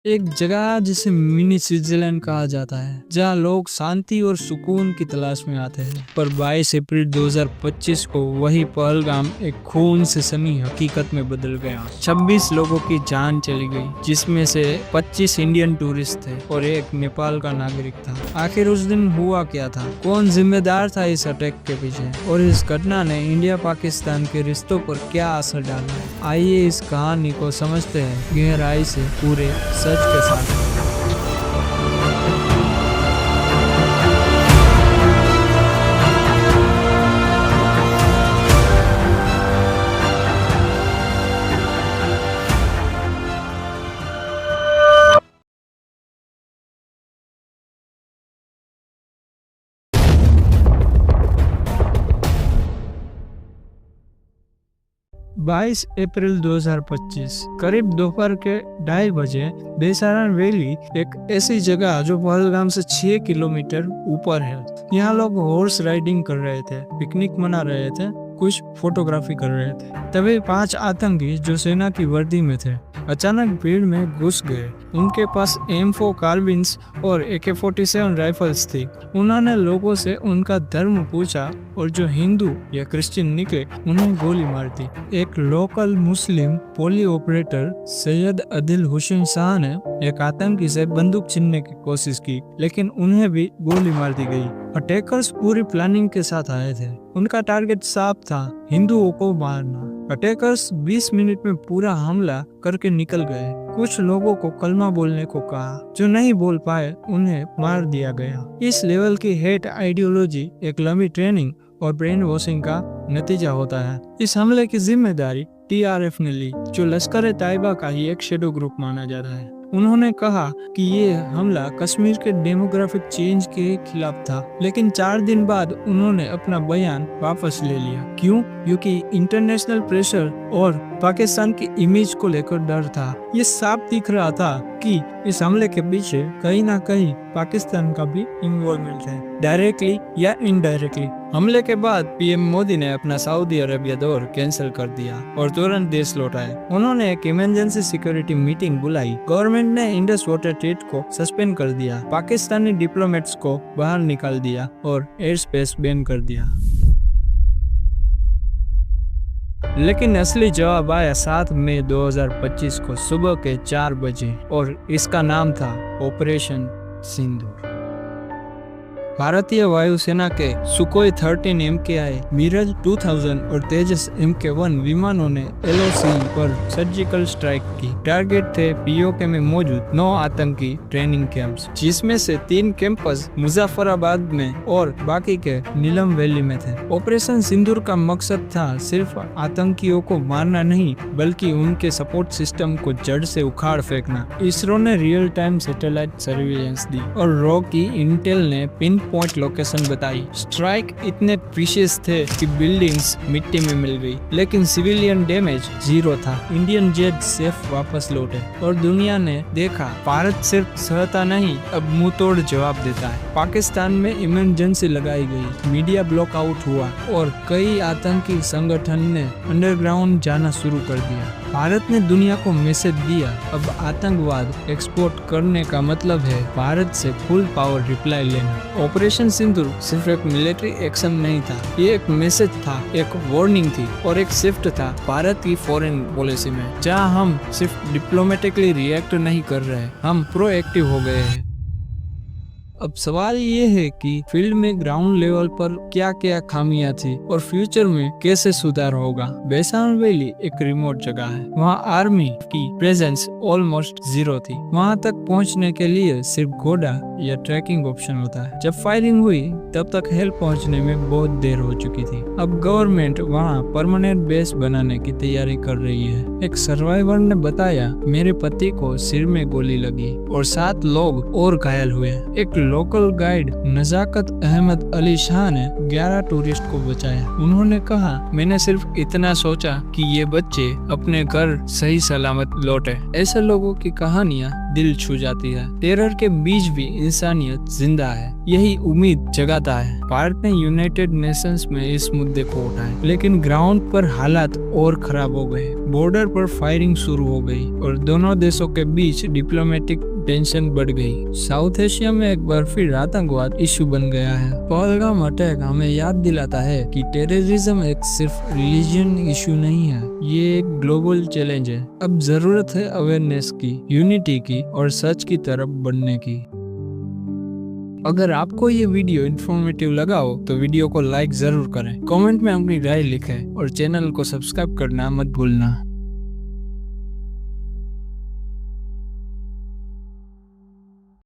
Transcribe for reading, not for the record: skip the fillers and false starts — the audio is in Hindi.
एक जगह जिसे मिनी स्विट्जरलैंड कहा जाता है, जहां लोग शांति और सुकून की तलाश में आते हैं। पर 22 अप्रैल 2025 को वही पहलगाम एक खून से सनी हकीकत में बदल गया। 26 लोगों की जान चली गई, जिसमें से 25 इंडियन टूरिस्ट थे और एक नेपाल का नागरिक था। आखिर उस दिन हुआ क्या था? कौन जिम्मेदार था इस अटैक के पीछे? और इस घटना ने इंडिया पाकिस्तान के रिश्तों पर क्या असर डाला? आइए इस कहानी को समझते हैं गहराई से, पूरे सच के साथ। 22 अप्रैल 2025 करीब दोपहर के 2:30 बजे बेसारान वैली एक ऐसी जगह जो पहलगाम से 6 किलोमीटर ऊपर है। यहाँ लोग हॉर्स राइडिंग कर रहे थे, पिकनिक मना रहे थे, कुछ फोटोग्राफी कर रहे थे। तभी 5 आतंकी जो सेना की वर्दी में थे अचानक भीड़ में घुस गए। उनके पास M4 कार्बिन्स और AK-47 राइफल्स थी। उन्होंने लोगों से उनका धर्म पूछा और जो हिंदू या क्रिश्चियन निकले उन्हें गोली मार दी। एक लोकल मुस्लिम पोली ऑपरेटर सैयद अदिल हुसैन शाह ने एक आतंकी से बंदूक छीनने की कोशिश की, लेकिन उन्हें भी गोली मार दी गई। अटैकर्स पूरी प्लानिंग के साथ आए थे। उनका टारगेट साफ था, हिंदुओं को मारना। अटैकर्स 20 मिनट में पूरा हमला करके निकल गए। कुछ लोगों को कलमा बोलने को कहा, जो नहीं बोल पाए उन्हें मार दिया गया। इस लेवल की हेट आइडियोलॉजी एक लंबी ट्रेनिंग और ब्रेन वॉशिंग का नतीजा होता है। इस हमले की जिम्मेदारी TRF ने ली, जो लश्कर ए तैयबा का ही एक शेडो ग्रुप माना जाता है। उन्होंने कहा कि ये हमला कश्मीर के डेमोग्राफिक चेंज के खिलाफ था, लेकिन 4 दिन बाद उन्होंने अपना बयान वापस ले लिया। क्यों? क्योंकि इंटरनेशनल प्रेशर और पाकिस्तान की इमेज को लेकर डर था। ये साफ दिख रहा था कि इस हमले के पीछे कहीं ना कहीं पाकिस्तान का भी इन्वॉल्वमेंट है, डायरेक्टली या इनडायरेक्टली। हमले के बाद PM मोदी ने अपना सऊदी अरबिया दौर कैंसिल कर दिया और तुरंत देश लौट आए। उन्होंने एक इमरजेंसी सिक्योरिटी मीटिंग बुलाई। गवर्नमेंट ने इंडस वाटर ट्रेड को सस्पेंड कर दिया, पाकिस्तानी डिप्लोमेट्स को बाहर निकाल दिया और एयर स्पेस बैन कर दिया। लेकिन असली जवाब आया 7 मई 2025 को सुबह के 4 बजे और इसका नाम था ऑपरेशन सिंदूर। भारतीय वायुसेना के सुकोई 13 MKI, मिराज 2000 और तेजस MK1 विमानों ने LOC पर सर्जिकल स्ट्राइक की। टारगेट थे POK में मौजूद 9 आतंकी ट्रेनिंग कैंप्स, जिसमें से 3 कैंपस मुजफ्फराबाद में और बाकी के नीलम वैली में थे। ऑपरेशन सिंदूर का मकसद था सिर्फ आतंकियों को मारना नहीं, बल्कि उनके सपोर्ट सिस्टम को जड़ से उखाड़ फेंकना। इसरो ने रियल टाइम सैटेलाइट सर्विलेंस दी और रॉ की इंटेल ने पिन पॉइंट लोकेशन बताई। स्ट्राइक इतने प्रीशियस थे कि बिल्डिंग्स मिट्टी में मिल गई, लेकिन सिविलियन डैमेज 0 था। इंडियन जेट सेफ वापस लौटे और दुनिया ने देखा भारत सिर्फ सहता नहीं, अब मुंह तोड़ जवाब देता है। पाकिस्तान में इमरजेंसी लगाई गई, मीडिया ब्लॉकआउट हुआ और कई आतंकी संगठन ने अंडरग्राउंड जाना शुरू कर दिया। भारत ने दुनिया को मैसेज दिया, अब आतंकवाद एक्सपोर्ट करने का मतलब है भारत से फुल पावर रिप्लाई लेना। ऑपरेशन सिंदूर सिर्फ एक मिलिट्री एक्शन नहीं था, ये एक मैसेज था, एक वार्निंग थी और एक शिफ्ट था भारत की फॉरेन पॉलिसी में, जहां हम सिर्फ डिप्लोमेटिकली रिएक्ट नहीं कर रहे, हम प्रोएक्टिव हो गए हैं। अब सवाल ये है कि फील्ड में ग्राउंड लेवल पर क्या क्या खामियां थी और फ्यूचर में कैसे सुधार होगा। बेसारान वैली एक रिमोट जगह है, वहाँ आर्मी की प्रेजेंस ऑलमोस्ट 0 थी। वहाँ तक पहुँचने के लिए सिर्फ घोड़ा या ट्रैकिंग ऑप्शन होता है। जब फायरिंग हुई तब तक हेल्प पहुँचने में बहुत देर हो चुकी थी। अब गवर्नमेंट वहाँ परमानेंट बेस बनाने की तैयारी कर रही है। एक सर्वाइवर ने बताया, मेरे पति को सिर में गोली लगी और 7 लोग और घायल हुए। एक लोकल गाइड नजाकत अहमद अली शाह ने 11 टूरिस्ट को बचाया। उन्होंने कहा, मैंने सिर्फ इतना सोचा कि ये बच्चे अपने घर सही सलामत लौटे। ऐसे लोगों की कहानियाँ दिल छू जाती है। टेरर के बीच भी इंसानियत जिंदा है, यही उम्मीद जगाता है। भारत ने यूनाइटेड नेशंस में इस मुद्दे को उठाया, लेकिन ग्राउंड पर हालात और खराब हो गए। बॉर्डर पर फायरिंग शुरू हो गई और दोनों देशों के बीच डिप्लोमेटिक टेंशन बढ़ गई। साउथ एशिया में एक बार फिर आतंकवाद इशू बन गया है। पहलगाम अटैक हमें याद दिलाता है कि टेररिज्म एक सिर्फ रिलीजन इशू नहीं है, ये एक ग्लोबल चैलेंज है। अब जरूरत है अवेयरनेस की, यूनिटी की और सच की तरफ बढ़ने की। अगर आपको ये वीडियो इन्फॉर्मेटिव लगा हो तो वीडियो को लाइक जरूर करें, कमेंट में अपनी राय लिखें और चैनल को सब्सक्राइब करना मत भूलना।